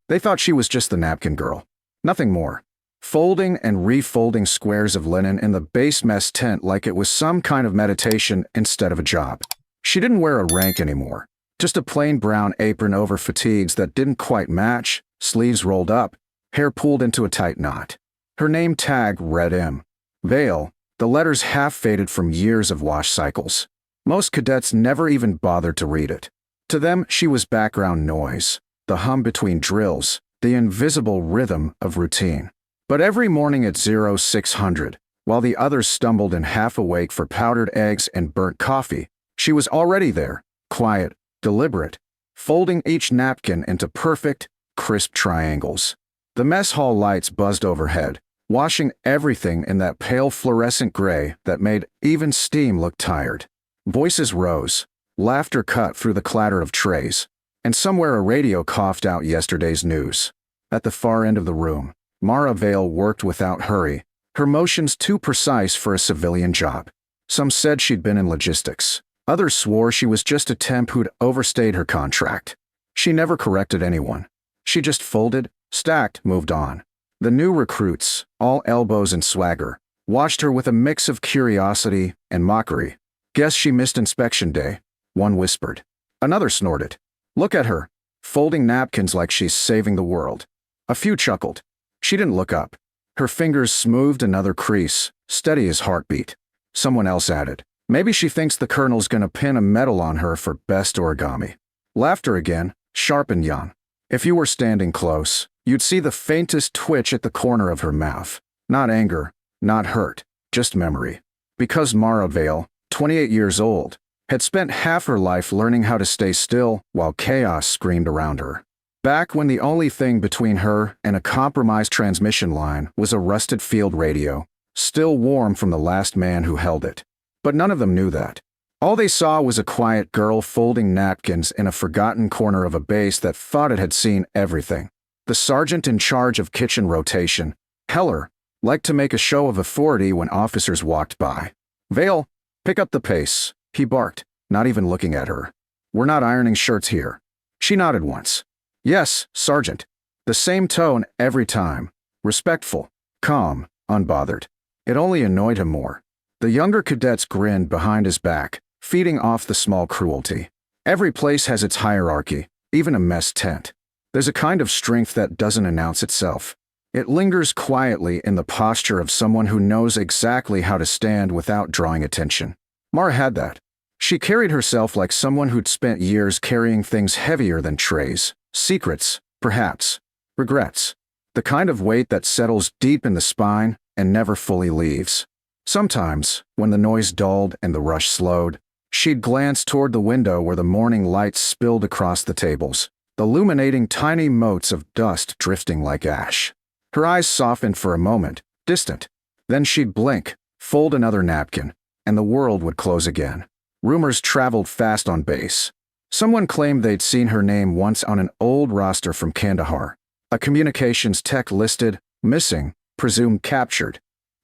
They thought she was just the napkin girl. Nothing more. Folding and refolding squares of linen in the base mess tent like it was some kind of meditation instead of a job. She didn't wear a rank anymore. Just a plain brown apron over fatigues that didn't quite match, sleeves rolled up, hair pulled into a tight knot. Her name tag read M. Vale, the letters half faded from years of wash cycles. Most cadets never even bothered to read it. To them, she was background noise, the hum between drills, the invisible rhythm of routine. But every morning at 0600, while the others stumbled and half awake for powdered eggs and burnt coffee, she was already there, quiet, deliberate, folding each napkin into perfect, crisp triangles. The mess hall lights buzzed overhead, washing everything in that pale fluorescent gray that made even steam look tired. Voices rose, laughter cut through the clatter of trays, and somewhere a radio coughed out yesterday's news. At the far end of the room, Mara Vale worked without hurry, her motions too precise for a civilian job. Some said she'd been in logistics. Others swore she was just a temp who'd overstayed her contract. She never corrected anyone. She just folded, stacked, moved on. The new recruits, all elbows and swagger, watched her with a mix of curiosity and mockery. "Guess she missed inspection day," one whispered. Another snorted. "Look at her, folding napkins like she's saving the world." A few chuckled. She didn't look up. Her fingers smoothed another crease, steady as heartbeat. Someone else added, "Maybe she thinks the colonel's gonna pin a medal on her for best origami." Laughter again, sharp and young. If you were standing close, you'd see the faintest twitch at the corner of her mouth. Not anger, not hurt, just memory. Because Mara Vale, 28 years old, had spent half her life learning how to stay still while chaos screamed around her. Back when the only thing between her and a compromised transmission line was a rusted field radio, still warm from the last man who held it. But none of them knew that. All they saw was a quiet girl folding napkins in a forgotten corner of a base that thought it had seen everything. The sergeant in charge of kitchen rotation, Heller, liked to make a show of authority when officers walked by. "Vale, pick up the pace," he barked, not even looking at her. "We're not ironing shirts here." She nodded once. "Yes, Sergeant." The same tone every time. Respectful, calm, unbothered. It only annoyed him more. The younger cadets grinned behind his back, feeding off the small cruelty. Every place has its hierarchy, even a mess tent. There's a kind of strength that doesn't announce itself. It lingers quietly in the posture of someone who knows exactly how to stand without drawing attention. Mara had that. She carried herself like someone who'd spent years carrying things heavier than trays. Secrets, perhaps. Regrets. The kind of weight that settles deep in the spine and never fully leaves. Sometimes, when the noise dulled and the rush slowed, she'd glance toward the window where the morning light spilled across the tables, illuminating tiny motes of dust drifting like ash. Her eyes softened for a moment, distant. Then she'd blink, fold another napkin, and the world would close again. Rumors traveled fast on base. Someone claimed they'd seen her name once on an old roster from Kandahar. A communications tech listed, missing, presumed captured.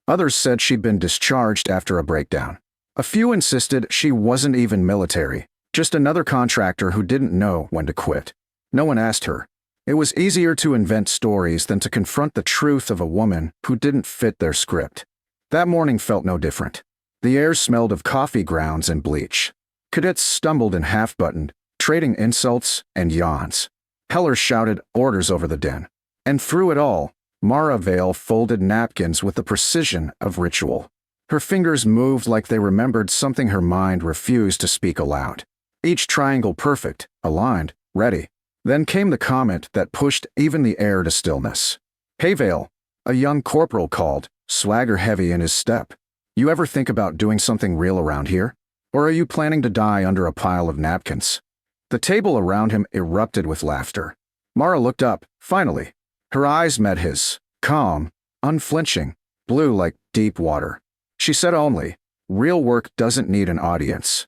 Others said she'd been discharged after a breakdown. A few insisted she wasn't even military, just another contractor who didn't know when to quit. No one asked her. It was easier to invent stories than to confront the truth of a woman who didn't fit their script. That morning felt no different. The air smelled of coffee grounds and bleach. Cadets stumbled and half-buttoned, trading insults and yawns. Heller shouted orders over the den. And through it all, Mara Vale folded napkins with the precision of ritual. Her fingers moved like they remembered something her mind refused to speak aloud. Each triangle perfect, aligned, ready. Then came the comment that pushed even the air to stillness. "Hey Vale," a young corporal called, swagger heavy in his step. "You ever think about doing something real around here? Or are you planning to die under a pile of napkins?" The table around him erupted with laughter. Mara looked up, finally. Her eyes met his, calm, unflinching, blue like deep water. She said only, "Real work doesn't need an audience."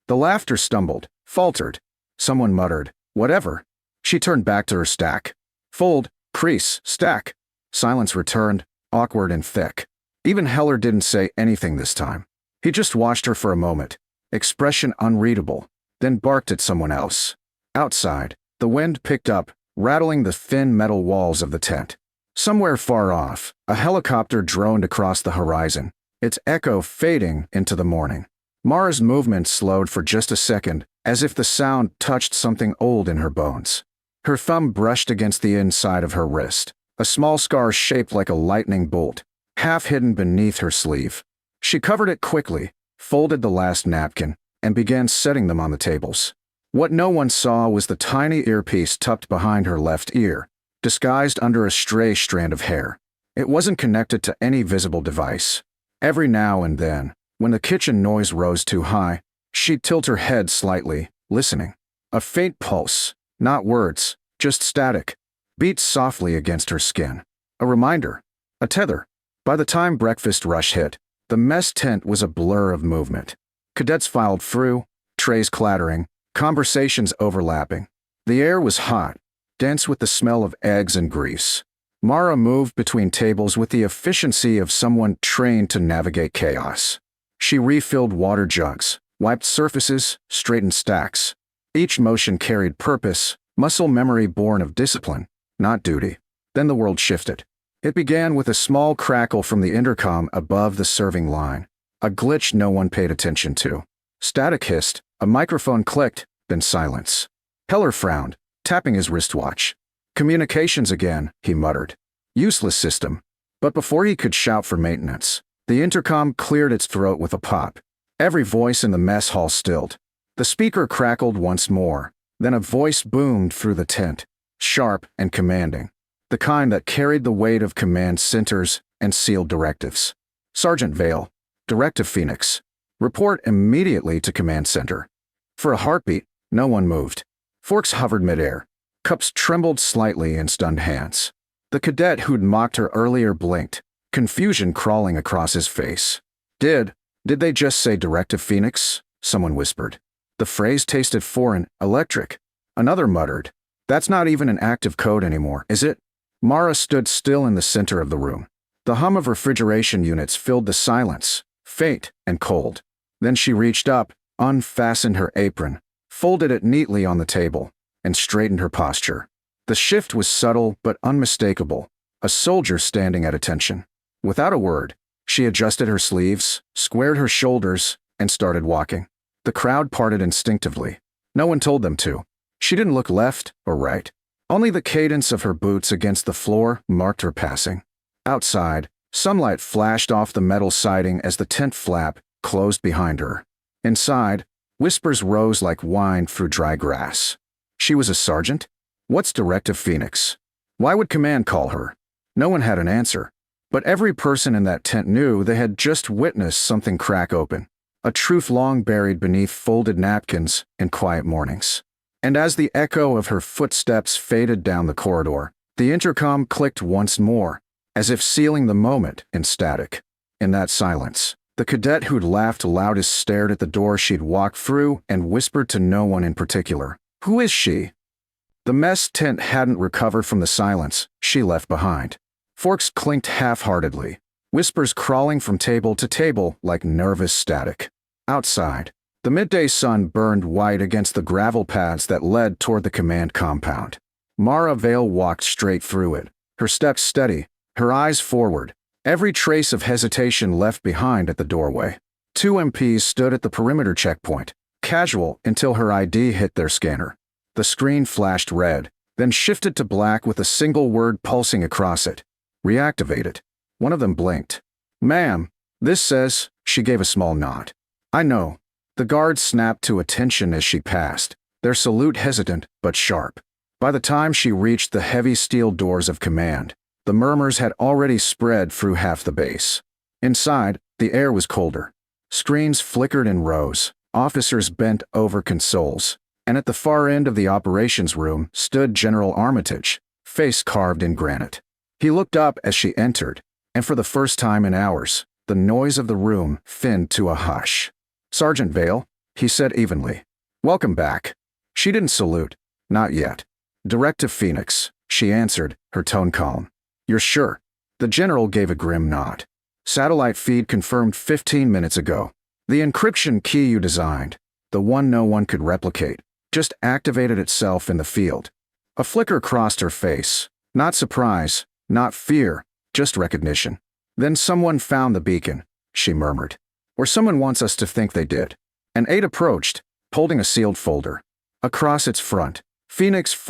The laughter stumbled, faltered. Someone muttered, "Whatever." She turned back to her stack. Fold, crease, stack. Silence returned, awkward and thick. Even Heller didn't say anything this time. He just watched her for a moment, expression unreadable, then barked at someone else. Outside, the wind picked up, rattling the thin metal walls of the tent. Somewhere far off, a helicopter droned across the horizon, its echo fading into the morning. Mara's movement slowed for just a second, as if the sound touched something old in her bones. Her thumb brushed against the inside of her wrist, a small scar shaped like a lightning bolt, half hidden beneath her sleeve. She covered it quickly, folded the last napkin, and began setting them on the tables. What no one saw was the tiny earpiece tucked behind her left ear, disguised under a stray strand of hair. It wasn't connected to any visible device. Every now and then, when the kitchen noise rose too high, she'd tilt her head slightly, listening. A faint pulse, not words, just static, beat softly against her skin. A reminder, a tether. By the time breakfast rush hit, the mess tent was a blur of movement. Cadets filed through, trays clattering, conversations overlapping. The air was hot, dense with the smell of eggs and grease. Mara moved between tables with the efficiency of someone trained to navigate chaos. She refilled water jugs, wiped surfaces, straightened stacks. Each motion carried purpose, muscle memory born of discipline, not duty. Then the world shifted. It began with a small crackle from the intercom above the serving line, a glitch no one paid attention to. Static hissed, a microphone clicked, then silence. Heller frowned, tapping his wristwatch. Communications again, he muttered. Useless system. But before he could shout for maintenance, the intercom cleared its throat with a pop. Every voice in the mess hall stilled. The speaker crackled once more, then a voice boomed through the tent, sharp and commanding, the kind that carried the weight of command centers and sealed directives. Sergeant Vale, Directive Phoenix. Report immediately to command center. For a heartbeat, no one moved. Forks hovered midair. Cups trembled slightly in stunned hands. The cadet who'd mocked her earlier blinked, confusion crawling across his face. Did they just say Directive Phoenix? Someone whispered. The phrase tasted foreign, electric. Another muttered. That's not even an active code anymore, is it? Mara stood still in the center of the room. The hum of refrigeration units filled the silence, faint and cold. Then she reached up, unfastened her apron, folded it neatly on the table, and straightened her posture. The shift was subtle but unmistakable, a soldier standing at attention. Without a word, she adjusted her sleeves, squared her shoulders, and started walking. The crowd parted instinctively. No one told them to. She didn't look left or right. Only the cadence of her boots against the floor marked her passing. Outside, sunlight flashed off the metal siding as the tent flap closed behind her. Inside, whispers rose like wine through dry grass. She was a sergeant? What's Directive Phoenix? Why would command call her? No one had an answer. But every person in that tent knew they had just witnessed something crack open. A truth long buried beneath folded napkins in quiet mornings. And as the echo of her footsteps faded down the corridor, the intercom clicked once more, as if sealing the moment in static. In that silence, the cadet who'd laughed loudest stared at the door she'd walked through and whispered to no one in particular. Who is she? The mess tent hadn't recovered from the silence she left behind. Forks clinked half-heartedly, whispers crawling from table to table like nervous static. Outside, the midday sun burned white against the gravel paths that led toward the command compound. Mara Vale walked straight through it, her steps steady, her eyes forward, every trace of hesitation left behind at the doorway. 2 MPs stood at the perimeter checkpoint, casual until her ID hit their scanner. The screen flashed red, then shifted to black with a single word pulsing across it. Reactivated. One of them blinked. Ma'am, this says, she gave a small nod. I know. The guards snapped to attention as she passed, their salute hesitant but sharp. By the time she reached the heavy steel doors of command, the murmurs had already spread through half the base. Inside, the air was colder. Screens flickered in rows, officers bent over consoles, and at the far end of the operations room stood General Armitage, face carved in granite. He looked up as she entered, and for the first time in hours, the noise of the room thinned to a hush. Sergeant Vale, he said evenly. Welcome back. She didn't salute. Not yet. Directive Phoenix, she answered, her tone calm. You're sure? The general gave a grim nod. Satellite feed confirmed 15 minutes ago. The encryption key you designed, the one no one could replicate, just activated itself in the field. A flicker crossed her face. Not surprise, not fear, just recognition. Then someone found the beacon, she murmured. Or someone wants us to think they did. An aide approached, holding a sealed folder. Across its front, Phoenix /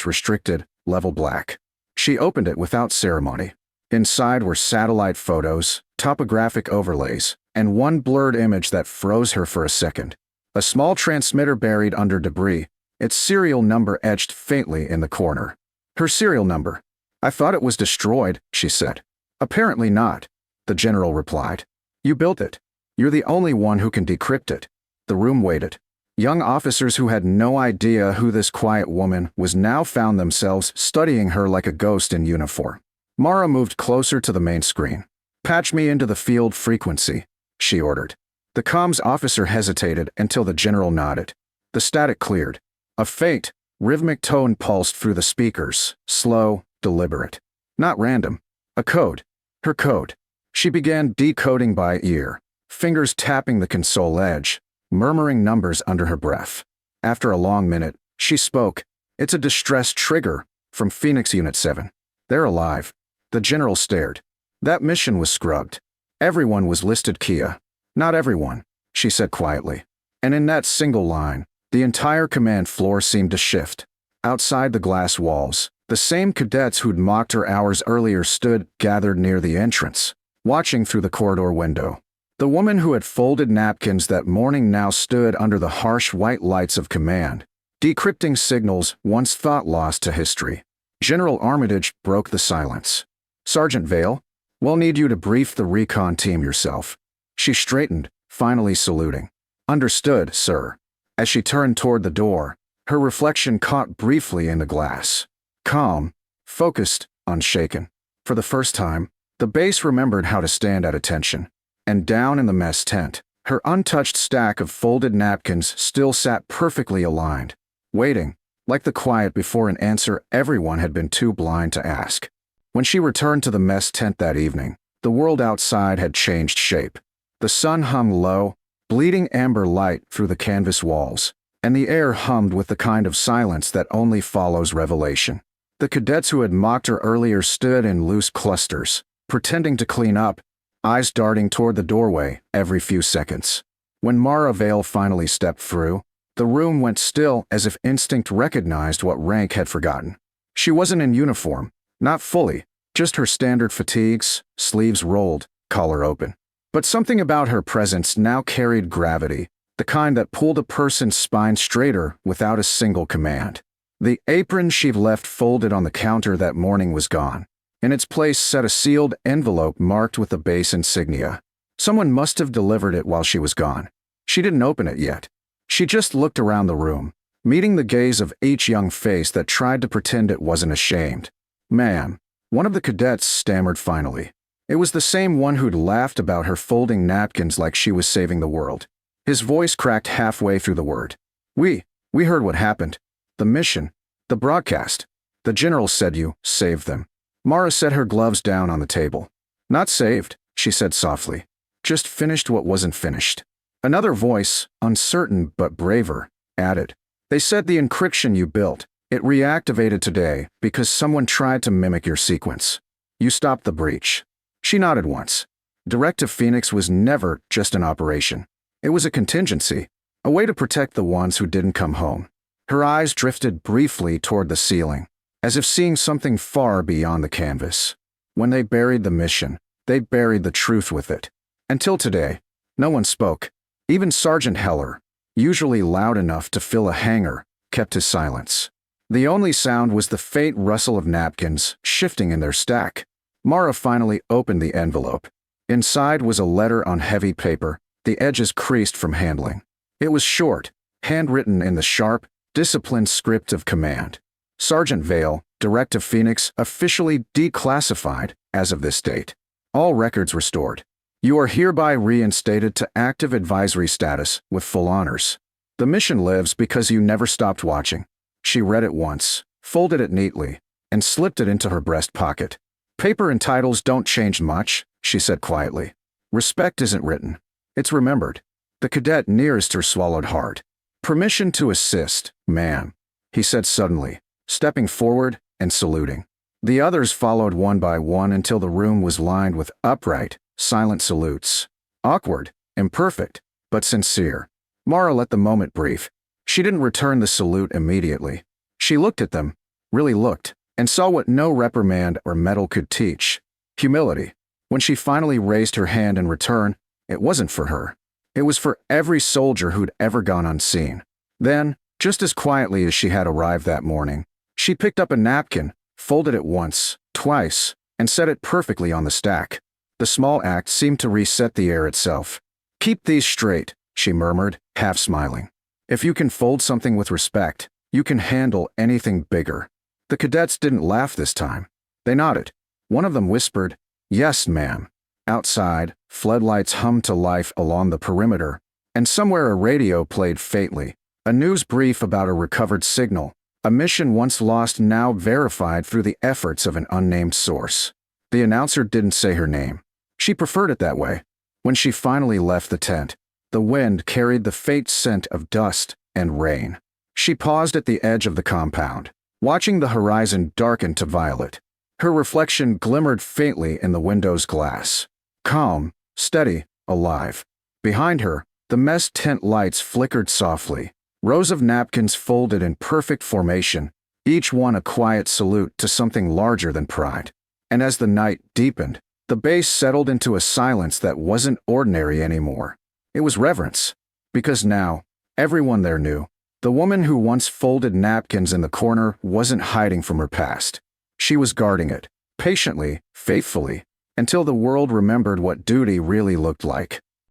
restricted, level black. She opened it without ceremony. Inside were satellite photos, topographic overlays, and one blurred image that froze her for a second. A small transmitter buried under debris, its serial number etched faintly in the corner. Her serial number. I thought it was destroyed, she said. Apparently not, the general replied. You built it. You're the only one who can decrypt it. The room waited. Young officers who had no idea who this quiet woman was now found themselves studying her like a ghost in uniform. Mara moved closer to the main screen. Patch me into the field frequency, she ordered. The comms officer hesitated until the general nodded. The static cleared. A faint, rhythmic tone pulsed through the speakers, slow, deliberate. Not random. A code. Her code. She began decoding by ear, fingers tapping the console edge, murmuring numbers under her breath. After a long minute, she spoke. It's a distress trigger from Phoenix Unit 7. They're alive. The general stared. That mission was scrubbed. Everyone was listed Kia. Not everyone, she said quietly. And in that single line, the entire command floor seemed to shift. Outside the glass walls, the same cadets who'd mocked her hours earlier stood gathered near the entrance, watching through the corridor window. The woman who had folded napkins that morning now stood under the harsh white lights of command, decrypting signals once thought lost to history. General Armitage broke the silence. Sergeant Vale, we'll need you to brief the recon team yourself. She straightened, finally saluting. Understood, sir. As she turned toward the door, her reflection caught briefly in the glass. Calm, focused, unshaken. For the first time, the base remembered how to stand at attention. And down in the mess tent, her untouched stack of folded napkins still sat perfectly aligned, waiting, like the quiet before an answer everyone had been too blind to ask. When she returned to the mess tent that evening, the world outside had changed shape. The sun hung low, bleeding amber light through the canvas walls, and the air hummed with the kind of silence that only follows revelation. The cadets who had mocked her earlier stood in loose clusters, pretending to clean up, eyes darting toward the doorway every few seconds. When Mara Vale finally stepped through, the room went still as if instinct recognized what rank had forgotten. She wasn't in uniform, not fully, just her standard fatigues, sleeves rolled, collar open. But something about her presence now carried gravity, the kind that pulled a person's spine straighter without a single command. The apron she'd left folded on the counter that morning was gone. In its place sat a sealed envelope marked with the base insignia. Someone must have delivered it while she was gone. She didn't open it yet. She just looked around the room, meeting the gaze of each young face that tried to pretend it wasn't ashamed. Ma'am, one of the cadets stammered finally. It was the same one who'd laughed about her folding napkins like she was saving the world. His voice cracked halfway through the word. We heard what happened. The mission. The broadcast. The general said you saved them. Mara set her gloves down on the table. Not saved, she said softly. Just finished what wasn't finished. Another voice, uncertain but braver, added. They said the encryption you built, it reactivated today because someone tried to mimic your sequence. You stopped the breach. She nodded once. Directive Phoenix was never just an operation. It was a contingency, a way to protect the ones who didn't come home. Her eyes drifted briefly toward the ceiling, as if seeing something far beyond the canvas. When they buried the mission, they buried the truth with it. Until today, no one spoke. Even Sergeant Heller, usually loud enough to fill a hangar, kept his silence. The only sound was the faint rustle of napkins shifting in their stack. Mara finally opened the envelope. Inside was a letter on heavy paper, the edges creased from handling. It was short, handwritten in the sharp, disciplined script of command. Sergeant Vale, Directive Phoenix, officially declassified as of this date. All records restored. You are hereby reinstated to active advisory status with full honors. The mission lives because you never stopped watching. She read it once, folded it neatly, and slipped it into her breast pocket. Paper and titles don't change much, she said quietly. Respect isn't written. It's remembered. The cadet nearest her swallowed hard. Permission to assist, ma'am. he said suddenly, stepping forward and saluting. The others followed one by one until the room was lined with upright, silent salutes. Awkward, imperfect, but sincere. Mara let the moment breathe. She didn't return the salute immediately. She looked at them, really looked, and saw what no reprimand or medal could teach: humility. When she finally raised her hand in return, it wasn't for her. It was for every soldier who'd ever gone unseen. Then, just as quietly as she had arrived that morning, she picked up a napkin, folded it once, twice, and set it perfectly on the stack. The small act seemed to reset the air itself. "Keep these straight," she murmured, half smiling. "If you can fold something with respect, you can handle anything bigger." The cadets didn't laugh this time. They nodded. One of them whispered, "Yes, ma'am." Outside, floodlights hummed to life along the perimeter, and somewhere a radio played faintly, a news brief about a recovered signal, a mission once lost now verified through the efforts of an unnamed source. The announcer didn't say her name. She preferred it that way. When she finally left the tent, the wind carried the faint scent of dust and rain. She paused at the edge of the compound, watching the horizon darken to violet. Her reflection glimmered faintly in the window's glass. Calm, steady, alive. Behind her, the mess tent lights flickered softly. Rows of napkins folded in perfect formation, each one a quiet salute to something larger than pride. And as the night deepened, the base settled into a silence that wasn't ordinary anymore. It was reverence. Because now, everyone there knew, the woman who once folded napkins in the corner wasn't hiding from her past. She was guarding it, patiently, faithfully, until the world remembered what duty really looked like.